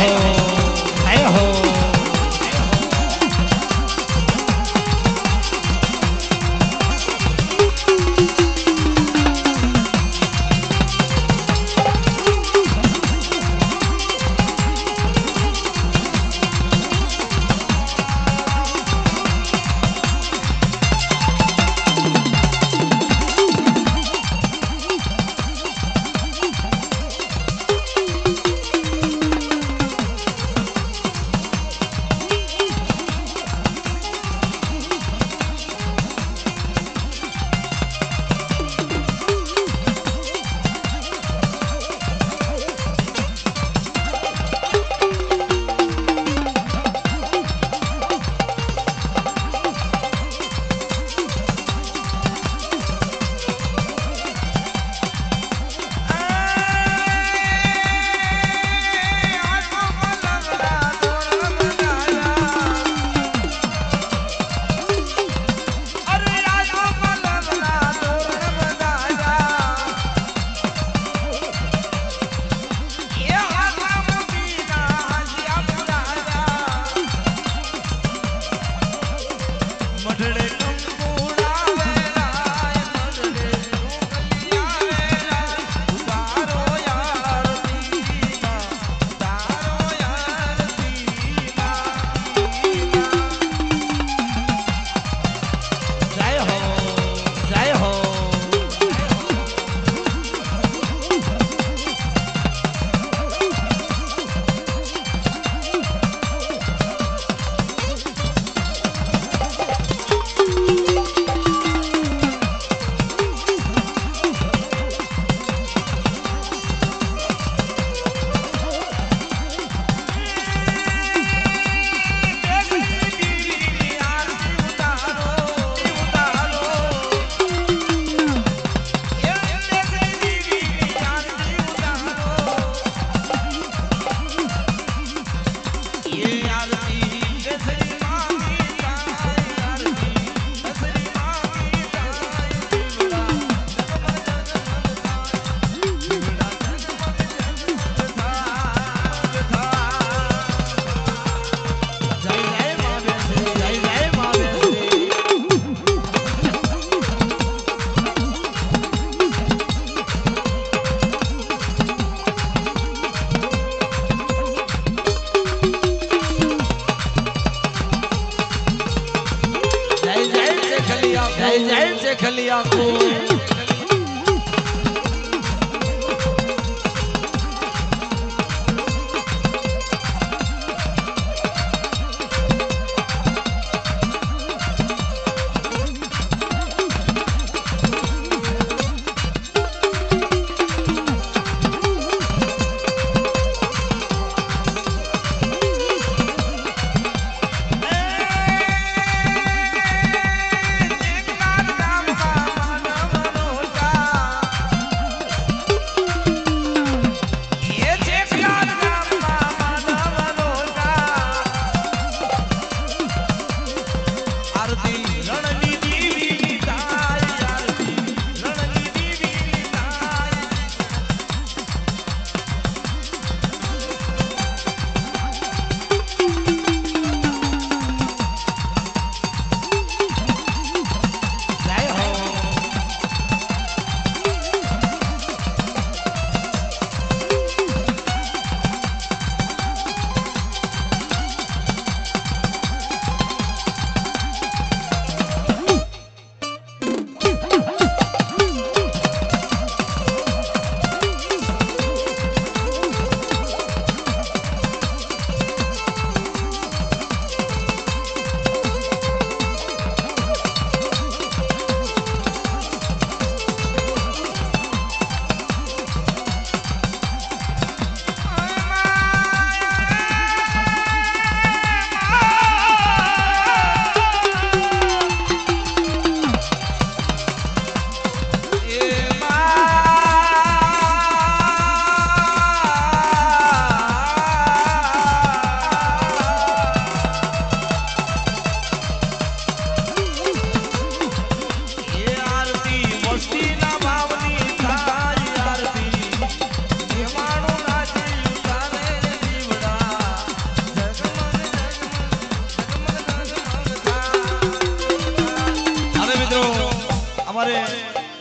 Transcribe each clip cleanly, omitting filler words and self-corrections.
જય હો જય જય ખલિયા કો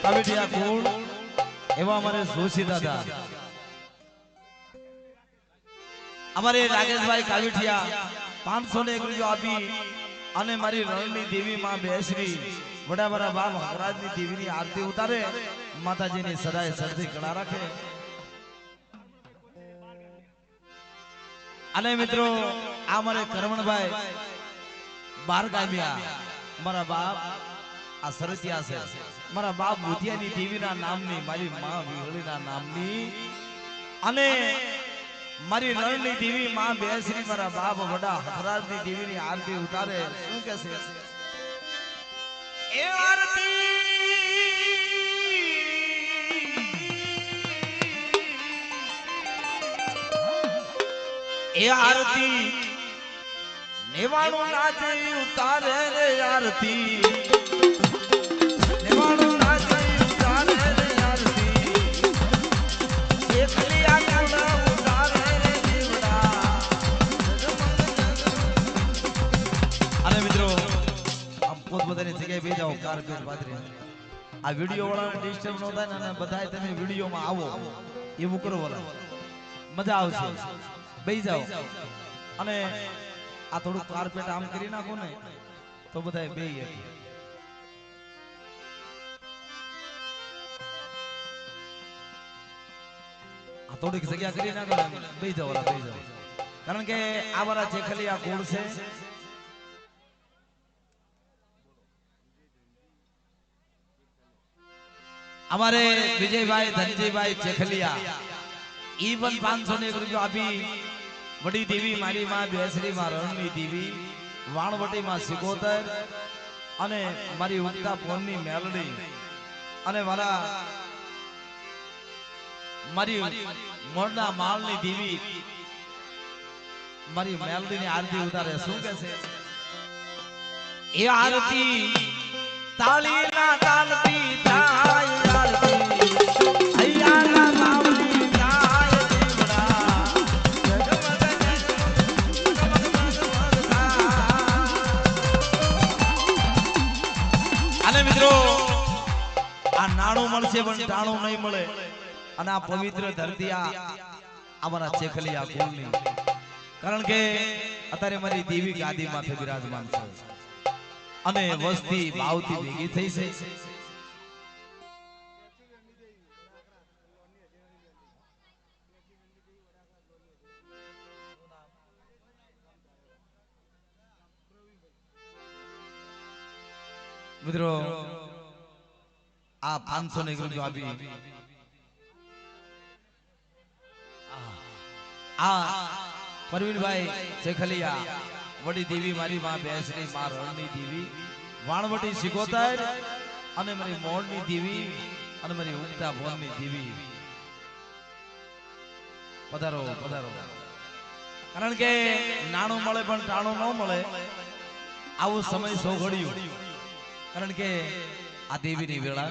કાવીડિયા કુળ એવા અમારે જોશી દાદા, અમારે રાકેશભાઈ કાવીડિયા 501 રૂપિયા આપી અને મારી રણની દેવી માં બેસરી વડાવાળા બાપ હકરાજની દેવીની આરતી ઉતારે, માતાજીની સદાય સરથી કળા રાખે. અને મિત્રો આ મારે કરમણભાઈ બાર ગામ્યા, મારા બાપ આ સરતિયા છે, મારા બાપ બુધિયાની દેવીના નામની, મારી માં વિહળીના નામની અને મારી રણની દેવી માં બેસરી મારા બાપ વડા હકરાજની દેવીની આરતી ઉતારે. શું કે છે એ આરતી? એ આરતી નેવાણું નાચે ઉતારે રે આરતી, નેવાણું નાચે ઉતારે રે આરતી, એકલી આંગણા ઉતારે રે જીવડા. અને મિત્રો આમ પોતપોતાની જગ્યાએ બેસી જાઓ, કાર્પેટ પાથરી. આ વિડીયો વાળાને ડિસ્ટર્બ ન થાય ને, બધાય તમે વિડીયોમાં આવો એવું કરો, વાળા મજા આવશે. બેસી જાઓ અને આ થોડું કાર્પેટ આમ કરી નાખો ને તો બધાય બેહી શકે. આ થોડીક જગ્યા કરી નાખો ને, બેસી જાઓ, બેસી જાઓ. કારણ કે આ વાળા ચેખલિયા કુળ છે. અમારે વિજયભાઈ ધનજીભાઈ ચેખલિયા ઈ પણ 501 રૂપિયા આપી વડી દેવી મારી માં બેસરી માં રણની દેવી વાણવટી માં સિકોતર અને મારી ઉગતા પોનની મેલડી અને વાલા મારી મોરના માળની દેવી મારી મેલડી ની આરતી ઉતારે. શું કે છે એ આરતી? તાળી ના તાલતી થાય આરતી, હૈયાના માવલી થાય જીવડા. અને મિત્રો આ નાણું મળશે પણ ટાણું નહીં મળે. અને આ પવિત્ર ધરતી અમારા ચેખલિયા કુળની, કારણ કે અત્યારે મારી દેવી ગાદી માથે બિરાજમાન છે અને વસ્તી ભાવથી ભેગી થઈ છે. મિત્રો આ 501 રૂપિયા આપી આ પરવીનભાઈ ચેખલિયા વડી દેવી મારી માં બેસરી માં રણની દેવી વાણવટી સિકોતર અને મારી મોરની દેવી અને મારી ઉગતા ભોનની દેવી. પધારો પધારો. કારણ કે નાણું મળે પણ ટાણું ન મળે, આવું સમય સોઘડ્યું. કારણ કે આ દેવીની વેળા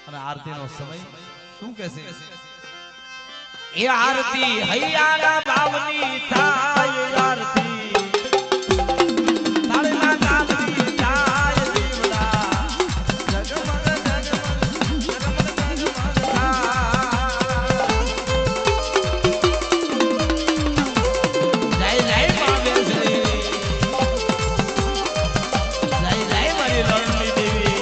અને આરતીનો સમય. શું કે છે એ આરતી? હૈયાના ભાવની થાય આરતી, તાળના તાલની થાય જીવડા. જગમગ જગમગ જગમગ જગમગ. જય જય મા બેસરી, જય જય મારી રણની દેવી.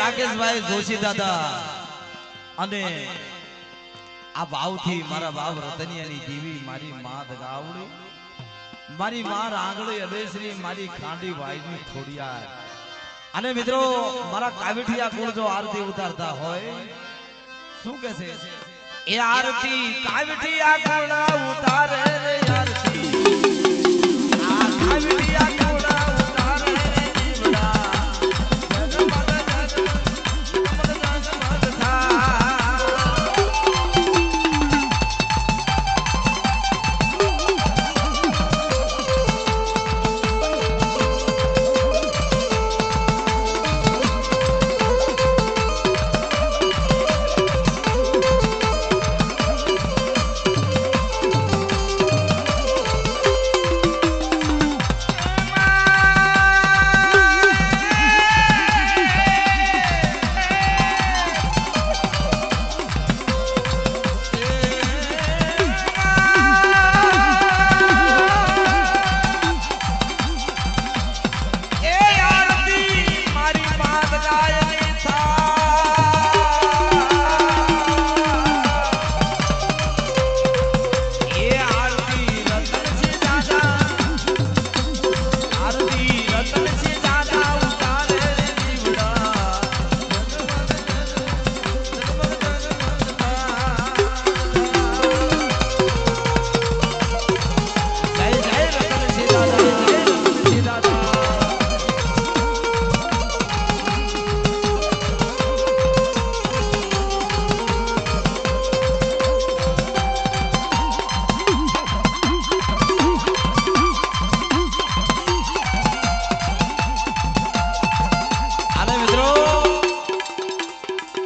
રાકેશભાઈ જોશી દાદા અને આ ભાવથી મારા બાપ રતનિયાની દેવી મારી માં દગાવડી મારી માં રાંગળી અદેશ્રી મારી ખાંડી ભાઈની ખોડિયાર અને મિત્રો મારા કાવીઠિયા કુળ જો આરતી ઉતારતા હોય શું કહે છે એ આરતી કાવીઠિયા કુળ ઉતારે રે આરતી આ કાવીઠિયા કુળ ઉતારે રે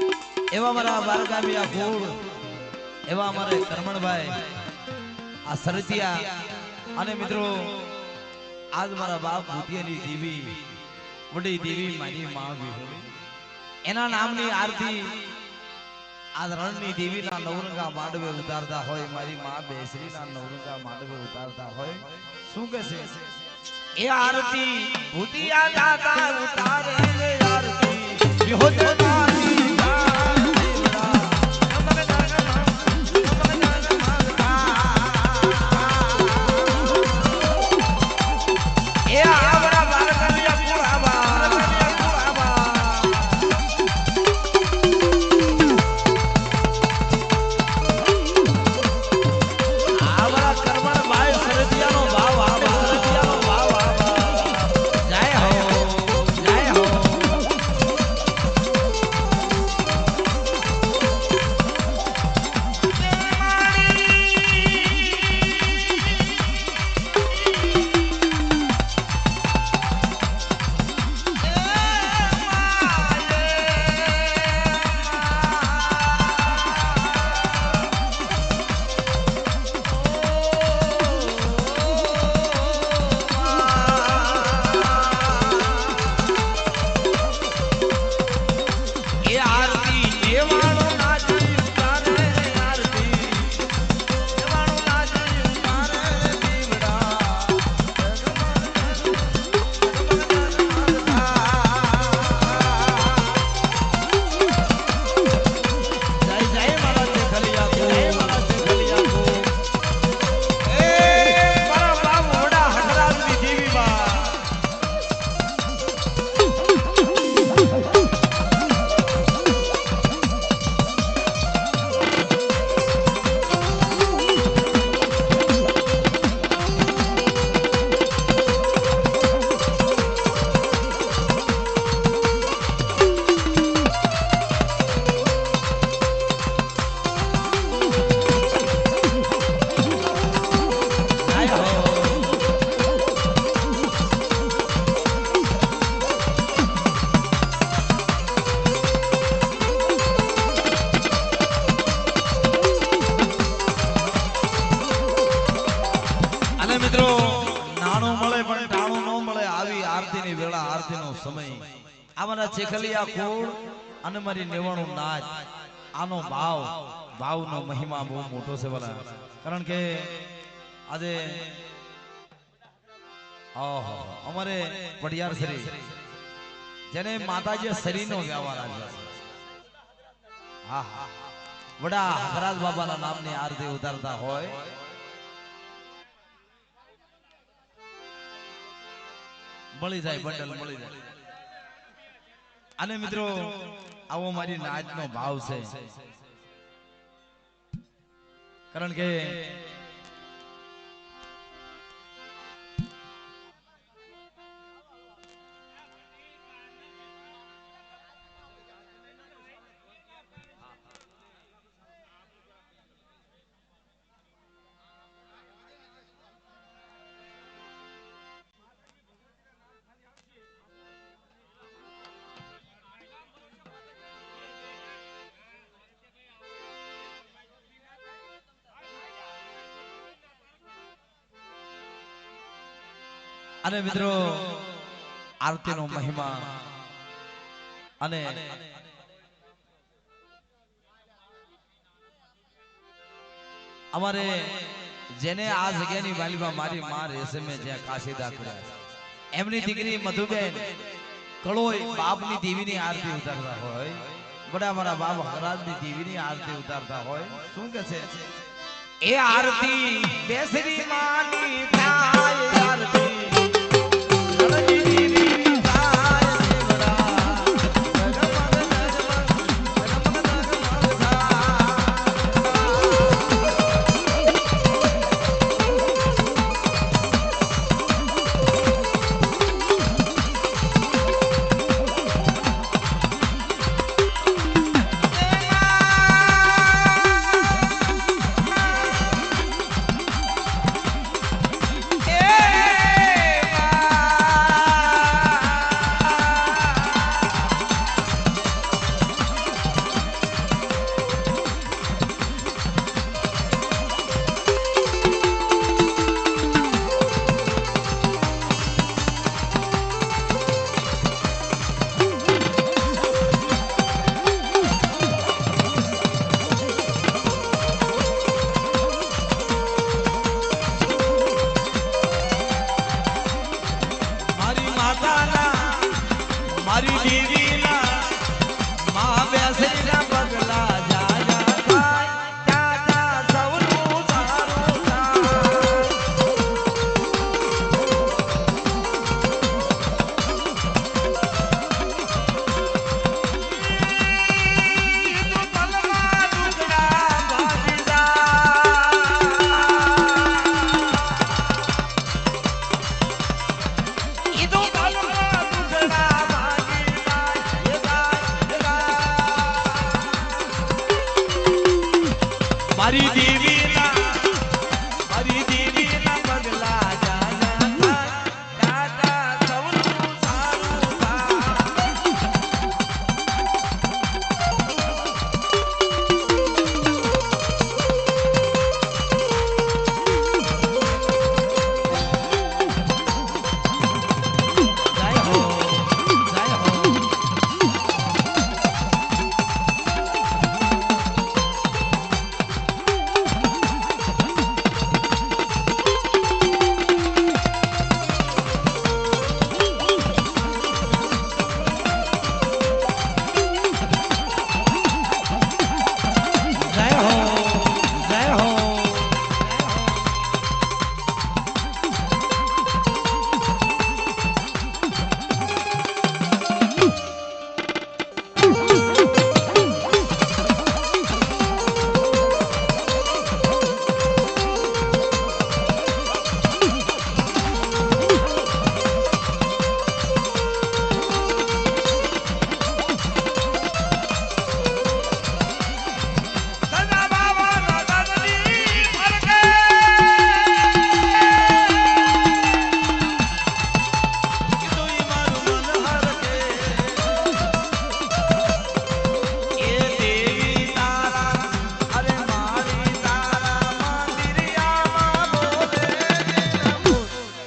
જીવડા એવા અમારે કરમણભાઈ આ સરતિયા અને મિત્રો આજ મારા બાપ ભૂતિયાની દેવી વડી દેવી મારી માં વિહોળી એના નામની આરતી આજ રણની દેવીના નવરંગા માંડવે ઉતારતા હોય મારી માં બેસરીના નવરંગા માંડવે ઉતારતા હોય શું કહે છે એ આરતી ભૂતિયા દાતા ઉતારે રે આરતી વિહોતનાની જય હો અને મિત્રો નાણું મળે પણ ટાણું ન મળે આવી આરતીની વેળા આરતીનો સમય અમારા ચેખલિયા કુળ અને મારી નેવાણું નાચ આનો ભાવનો મહિમા બહુ મોટો છે વાલા કારણ કે આજે અમારે પડિયાર શ્રી જેને માતાજી શરીરનો વ્યવહાર આવ્યો છે હા હા વડા હકરાજ બાબાના નામની આરતી ઉતારતા હોય મળી જાય બંડલ મળી જાય અને મિત્રો આવો મારી નાચનો ભાવ છે કારણ કે અને મિત્રો આરતીનો મહિમા અને અમારે જેને આ જગ્યાની વાલીમાં મારી માં રેશમે જ્યાં કાશીદા કર્યા એમની દીકરી મધુબેન કળોય બાપની દેવીની આરતી ઉતારતા હોય બડા બડા બાપ હરાજની દેવીની આરતી ઉતારતા હોય શું કે છે એ આરતી બેસરી માની થાય આરતી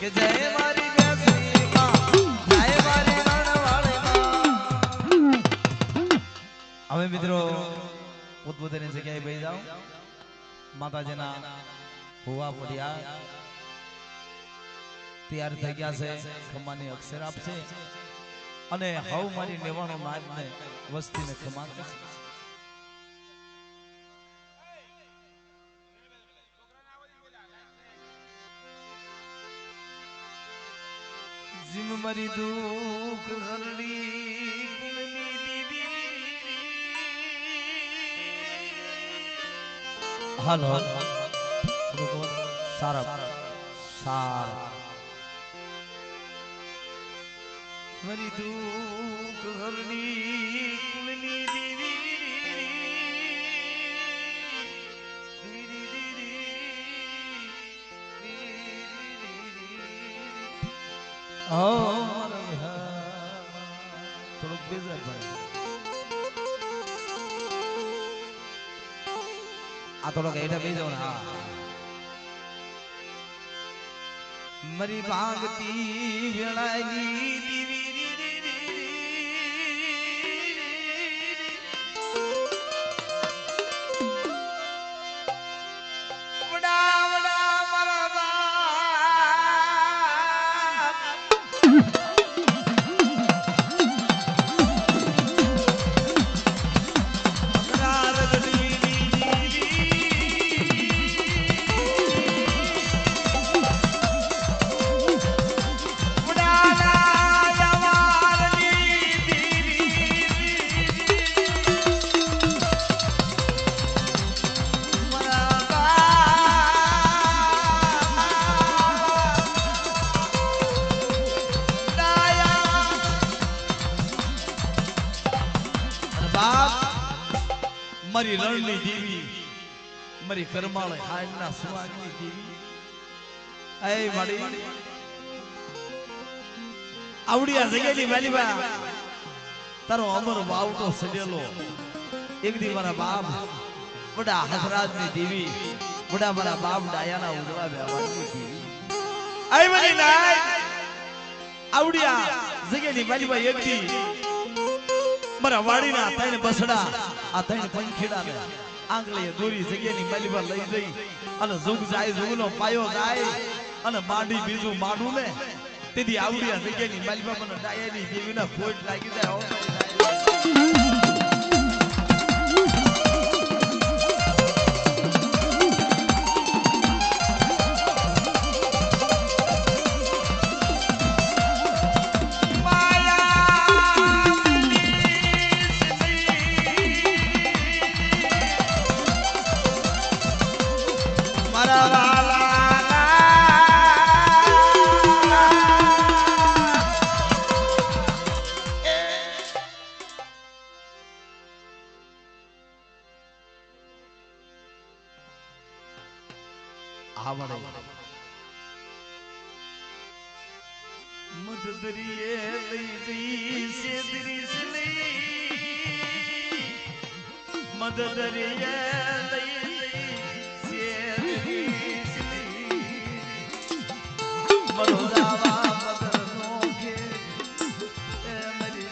કે જય મારી બેસી માં જય મારી રણવાળી માં હવે મિત્રો પોતપોતાની જગ્યાએ બેસી જાઓ માતાજીના ભુવા પડ્યા તૈયાર થઈ ગયા છે ખમાની અક્ષર આપશે અને હવ મારી નેવાણો નાદને વસ્તીને ખમા કરશે જીમ મારી દુઃખ હરણી કુળની દીદી હાલો સારા સારા મારી દુઃખ હરણી કુળની દીદી થોડુંક બેજા ભાઈ આ થોડોક એડા બેજો ને હા મરી ભાગતી વેળાની દીવી મારી રણની દેવી મારી કરમાળ હાડના સુવાગની દેવી એ માડી આવડી આ જગ્યાની વાલીબા તારો અમર વાવટો સડેલો એક દી મારા બાપ બડા હસરાજની દેવી બડા મારા બાપ ડાયાના ઉડવા બેવાની દેવી આઈ મારી નાય આવડી આ જગ્યાની વાલીબા એક દી મારા વાડીના ત્રણ બસડા આ ત્રણ પંખીડાને આંગળીએ દોરી જગ્યાની માલીબા લઈ જઈ અને જુગ જાય જુગનો પાયો જાય અને માંડી બીજું માંડું ને તેથી આવડી આ જગ્યાની માલીબા મને ડાયાની દેવીના ફોટ લાગી જાય મદદરીએ લઈ જઈ સેદરી સલી મદદરીએ લઈ જઈ સેદરી સલી મરો જાવા મદરનો કે એ મરી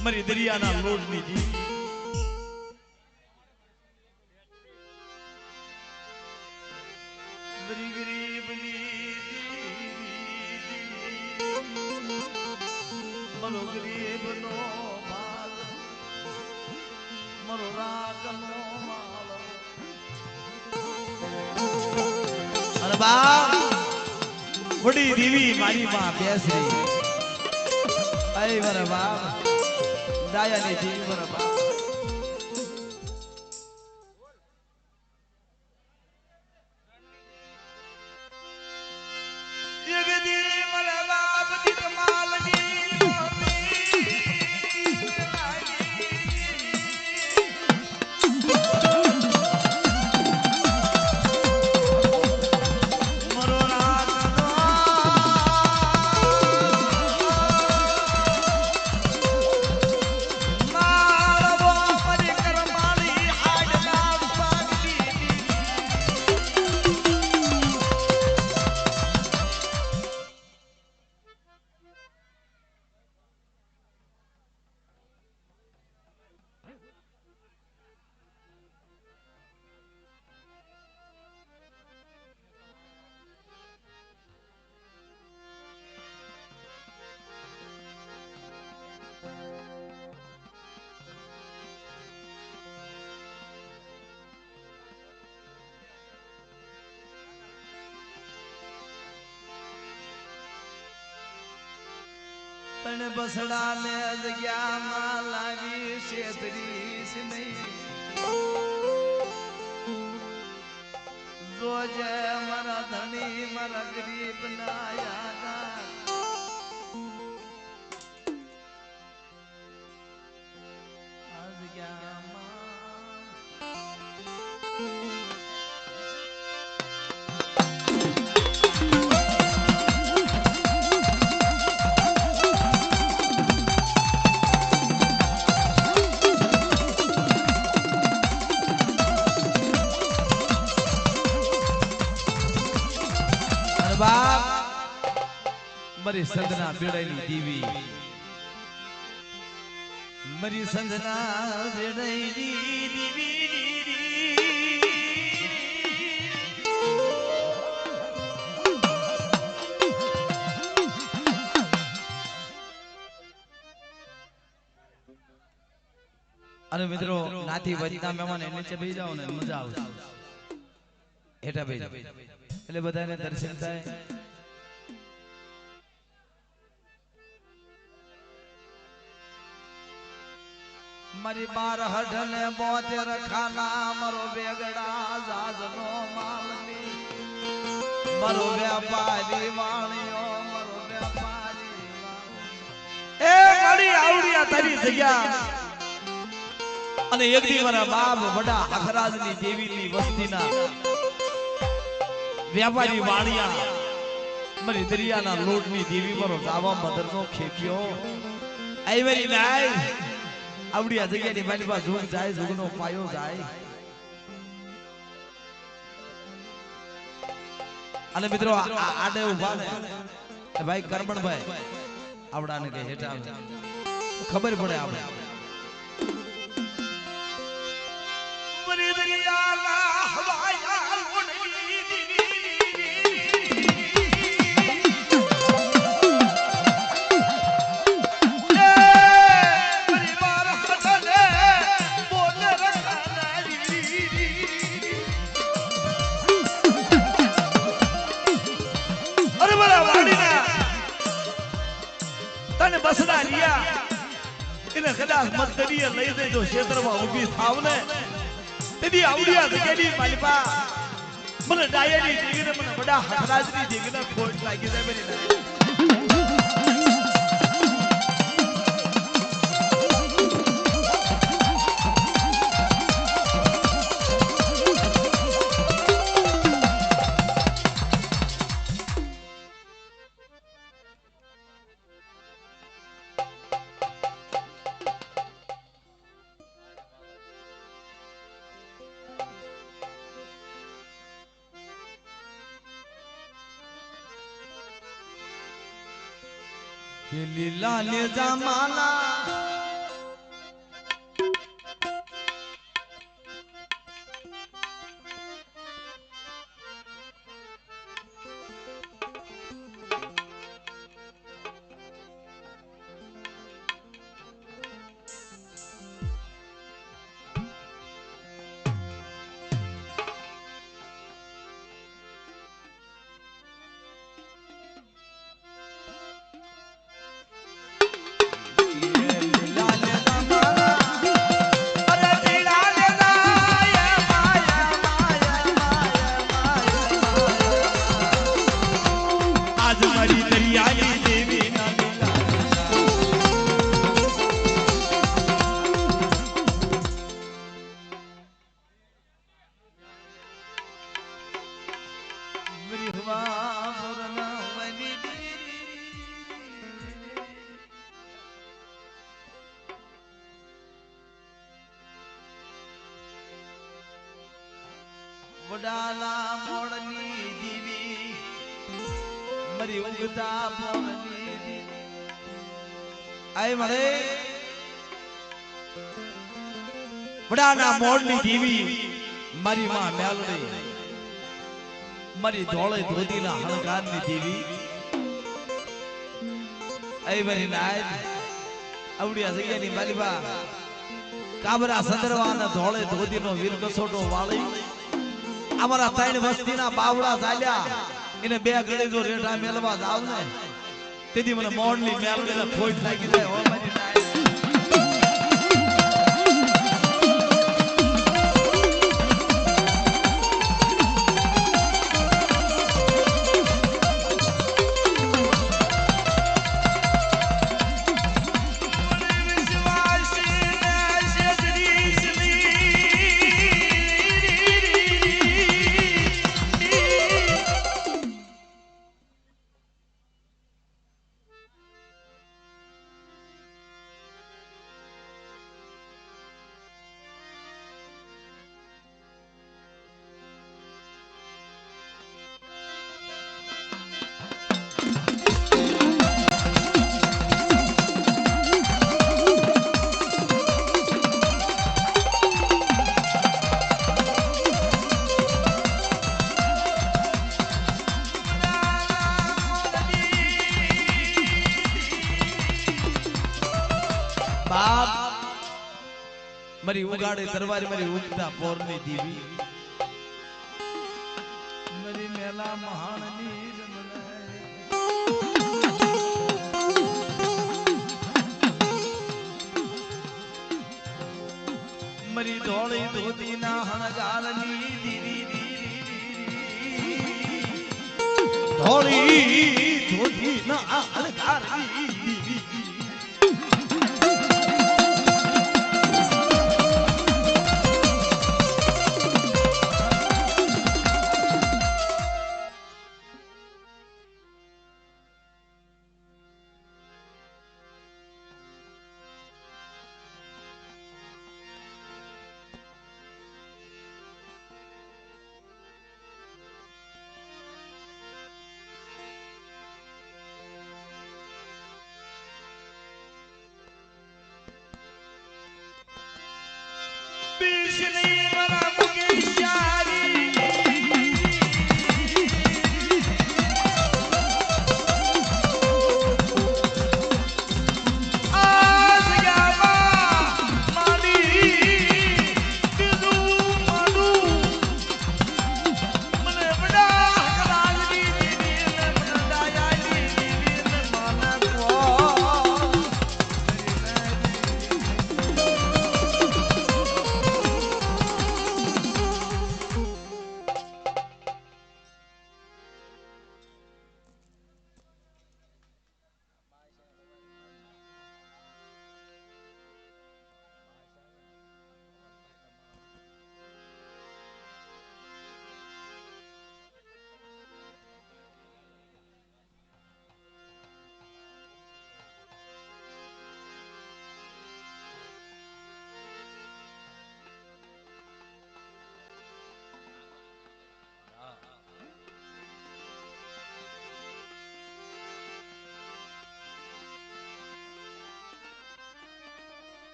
મરી દરિયાના લોડની જી મરો ગરીબનો માલ મરો રાગનો માલ અરે બા વડી દેવી મારી માં બેસરી આય મારા બાપ દાયાની દેવી મારા બાપ પણ બસડા ને જગ્યામાં લાવી શેતરીશ નહીં જોજે મારા ધણી મારા ગરીબ ના યાદ બાપ મારી સંધના બેડાઈની દેવી મારી સંધના બેડાઈની દેવી અરે મિત્રો નાથી વચના મહેમાન નીચે બેસી જાવ ને મજા આવશે હેઠા બેસી એટલે બધાને દર્શન થાય મારી બાર હઢને 72 ખાના મારો બેગડા જાજનો માલની મારો વ્યાપારી વાણિયો મારો વ્યાપારી એ ગાડી આવડિયા તારી જગ્યા અને એક દી મારા બાપ વડા હખરાજની દેવીની વસ્તીના વ્યાપારી વાણિયા મારી દરિયાના લોટની દેવી મારો દાવા મદરનો ખેક્યો આઈવરી નાય આવડિયા જગ્યાની મારી પાસે જોગ જાય જોગનો પાયો જાય અને મિત્રો આડે ઉભા ને ભાઈ કરમણભાઈ આવડાને કે હેઠા ખબર પડે આપણે મરી દરિયાના હવાયા લોટની બસડા લિયા એને કદાચ મતદરીએ લઈ દેજો ક્ષેત્રમાં ઊભી થાવ ને તેદી આવડિયા જગ્યાની માલિપા મને ડાયરી દેવીને મને બડા હકરાજની દેવીને ખોટ લાગી જાય બેની કે લીલા ને જમાના વડાલા મોડની દીવી મરી ઉગતા પોરની દીવી આય મળે વડાના મોડની દીવી મારી માં મેલડી મારી ધોળે ધોતીના હણગારની દેવી આય મારી નાય આવડિયા જગ્યાની માલીબા કાબરા સંદરવાના ધોળે ધોતીનો વીર કસોટો વાળી અમારા ત્રણ વસ્તીના બાવડા ચાલ્યા એને બે ગળે જો રેઠા મેલવા જાવ ને તેથી મને મોડની મેલડીને ખોટ લાગી જાય હો મારી નાય मरी उगाड़े दरबार मरी उगता पोरनी दीवी मरी मेला महाननी मरी धोड़ी धोती ना हणगारनी दीवी धोड़ी धोती ना हणगारनी दीवी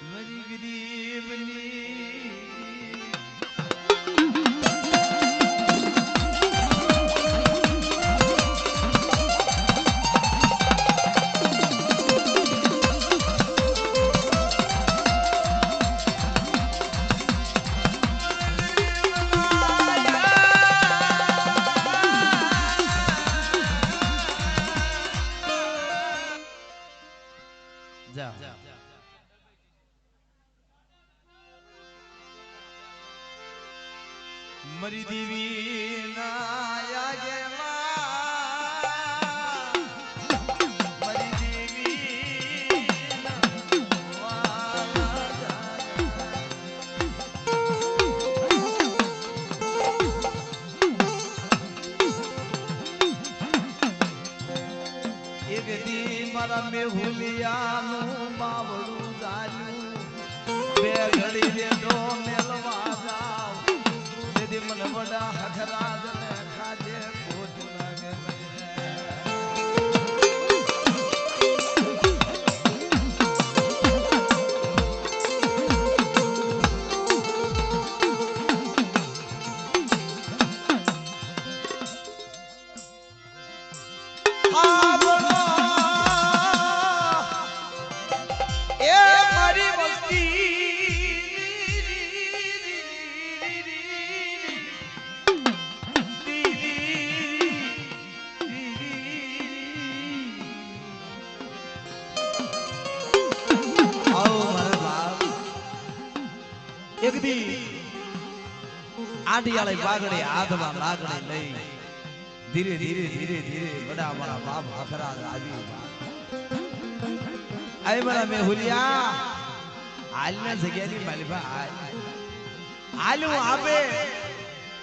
मरी गरीबनी मरी देवी मरी देवी एक दी मारा में हुलिया बावड़ू जालू એક દી આંડિયાળી બાગડી હાથમાં લાગણી લઈ ધીરે ધીરે ધીરે ધીરે બડા મારા બાપ હકરાજ આવી આય મારા મેહુલિયા હાલના જગ્યાની માલિબા હાલું આપે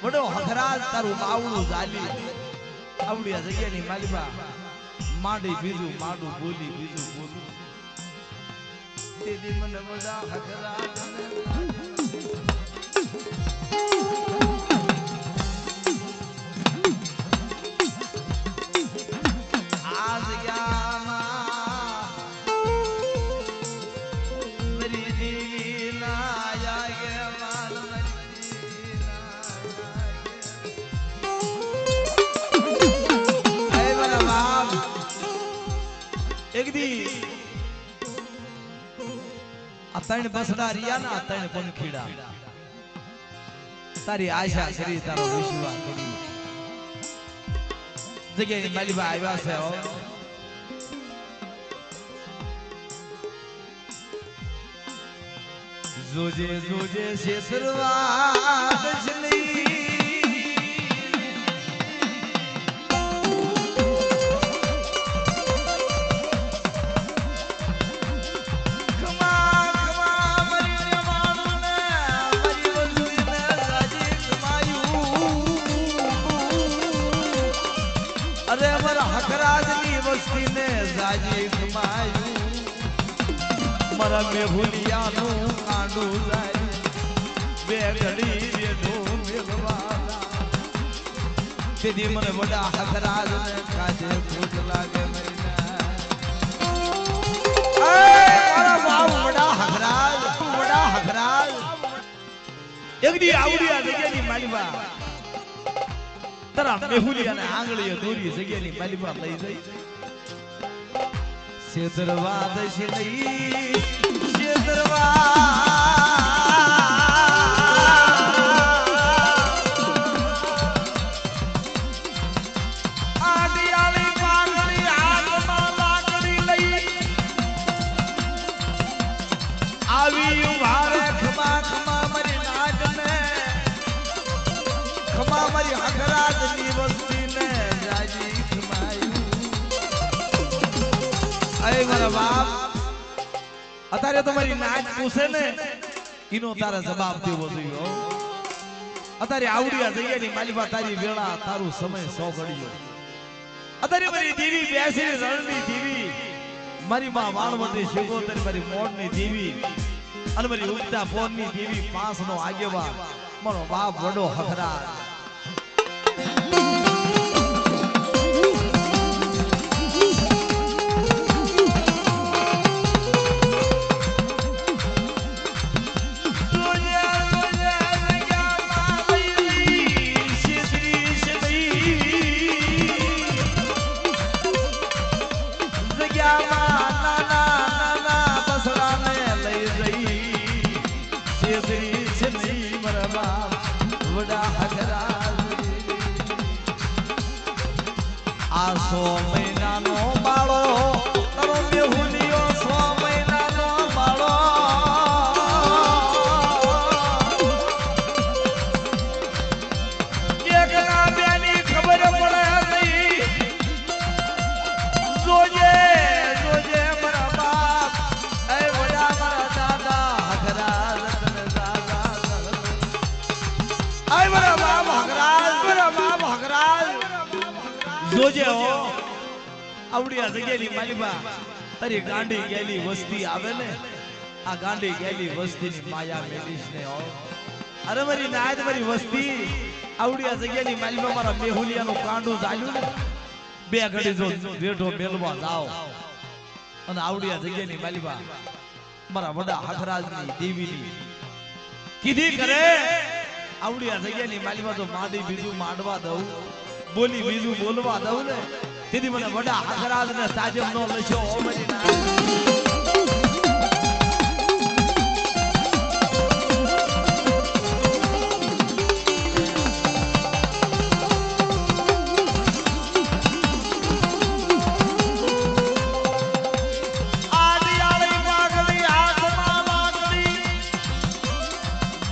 બડો હકરાજ તારું બાવડું જાલી આવડિયા જગ્યાની માલિબા માંડી બીજું માંડું બોલી બીજું બોલું તેદી મને બડા હકરાજ એક દી આ ત્રણ બસડા રિયા ના ત્રણ પંખીડા તારી આશા કરી તારો વિશ્વાસ કરી જગ્યાની માલિબા આવ્યા છે હો જોજે જોજે શેતરવાદ જલી અરે મારા હકરાજની વસ્તીને જાજી કમાયું મારા મેહુલિયાનું કાંડું જાય બે ઘડી બેઠું મેઘવાલા તેથી મને બડા હકરાજને કાજે ભૂખ લાગે મારા બાપ બડા હકરાજ એક દી આવડિયા જગ્યાની માલિબા તારા મેહુલિયાને આંગળીએ દોરી જગ્યાની માલિબા લઈ જઈ શેતરવાદ છે નહીં આડિયાળી બાંગડી હાથમાં લાકડી લઈ આવી ઉભારે ખમા ખમા મારી નાગને ખમા મારી હકરાજની વસ્તીને જાજી ખમાયું અરે મારા બાપ અત્યારે તમારી નાચ પૂછે ને એનો તારે જવાબ દેવો જોઈએ અત્યારે આવડિયા જગ્યાની માલિબા તારી વેળા તારું સમય સો ઘડીયો અત્યારે મારી દેવી બેસી રણની દેવી મારી માં વાણવટી શિગોતર મારી મોડની દેવી અને મારી ઉગતા ફોનની દેવી પાંચનો આગેવાન મારો બાપ વડો હકરાજ આ 100 મહિનાનો બાળો તારો મેહુલિયો 100 મહિનાનો બાળો એકના બેની ખબર પડે નહીં જોજે જોજે મારા બાપ એ વડા મારા દાદા હકરાજ દાદા આય મારા બાપ હકરાજ જોજે હો આવડિયા જગ્યાની માલિબા તારી ગાંડી ગેલી વસ્તી આવે ને આ ગાંડી ગેલી વસ્તીની માયા મેલીશ ને હો અરે મારી નાદ મારી વસ્તી આવડિયા જગ્યાની માલિબા મારા મેહુલિયાનું કાંડું ચાલ્યું ને બે ઘડી જો બેઠો મેલવા જાઓ અને આવડિયા જગ્યાની માલિબા મારા વડા હકરાજની દેવીની કીધી કરે આવડિયા જગ્યાની માલિબા તો માંડી બીજું માંડવા દઉં બોલી બીજું બોલવા દઉં ને તેથી મને વડા હકરાજ ને સાજમ નો લશો ઓમરી ના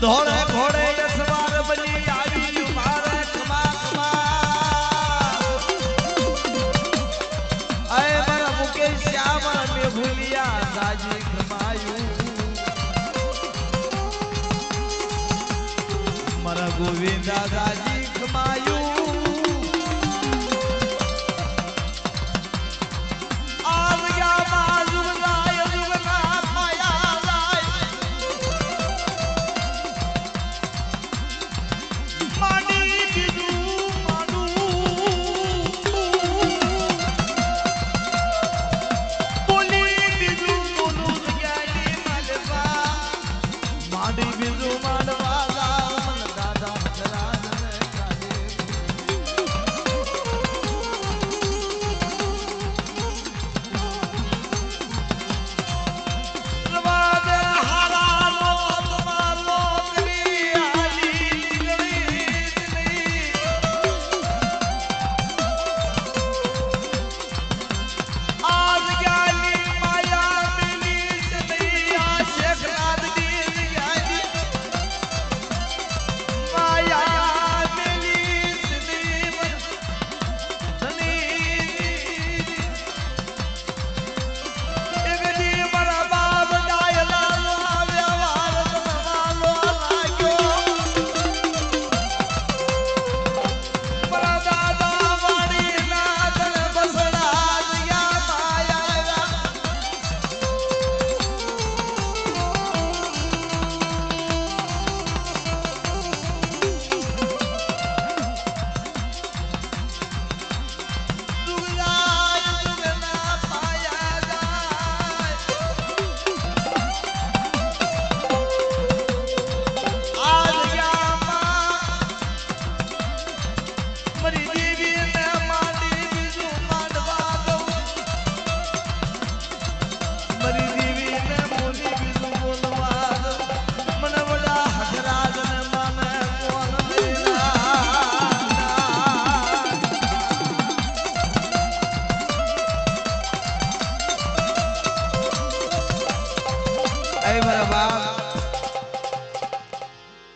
ધોળે ઘોડે સવાર બની આવી મારે ખમા ખમા અય મારા મુકેશ શ્યામ મે ભૂલિયા સાજી ખમાયું મારા ગોવિંદા સાજી ખમાયું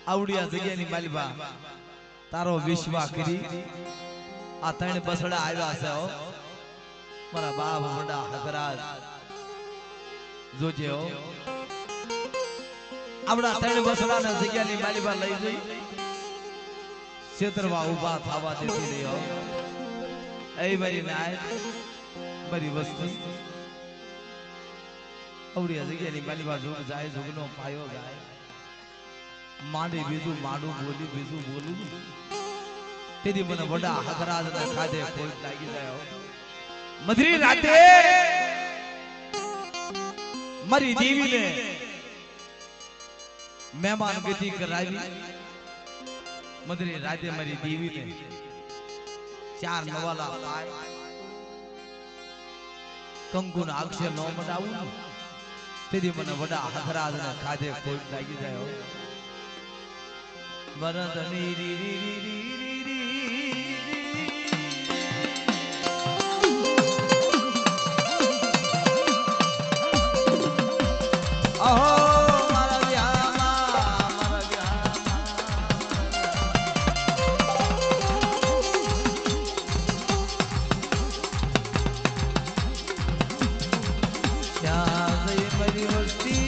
આવડિયા જગ્યાની માલિબા તારો વિશ્વા કરી આ ત્રણ બસડા આવ્યા છે હો મારા બાપ મોડા હકરાજ જોજે હો આપડા ત્રણ બસડાના જગ્યાની માલિબા લઈ જઈ ક્ષેત્રમાં ઊભા થવા દેતી રહી હો એ મારી નાય મારી વસ્તી આવડિયા જગ્યાની માલિબા જોગ જાય જોગનો પાયો જાય માંડી બીજું માડું બોલી બીજું બોલું તેથી મને વડા હકરાજ ના ખાધે કોઈ લાગી જાય મધરી રાતે મારી દેવીને મહેમાન ગતિ કરાવી મધરી રાતે મારી દેવીને ચાર નવાલા પાય કંકુના અક્ષર નો મડાવું તેથી મને વડા હકરાજ ના ખાધે કોઈ લાગી જાય વરદની રી રી રી રી રી અહો મારા વ્યામા ક્યાં ગઈ મારી વસ્તી